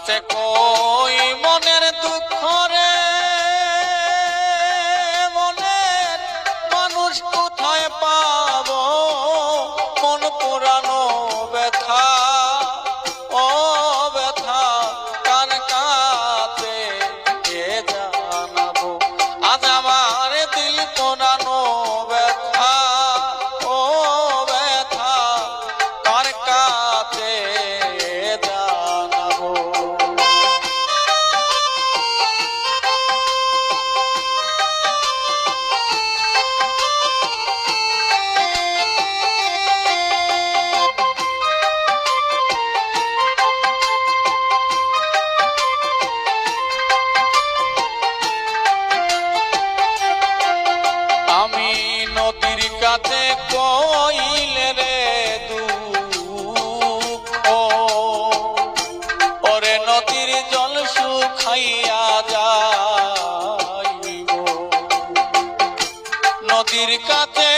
আছে কই মনের দুঃখ রে, মনের মানুষ কোথায় পাবো, মন পুরানো ব্যথা, ও ব্যথা কার কাছে কে জানাবো, আজ আমার দিল পোড়ানো ব্যথা, ও ব্যথা কার কাছে জানাবো। আমি নদীর কাছে কইলে রে দুঃখ, ওরে নদীর জল শুকাইয়া যাইব, নদীর কাছে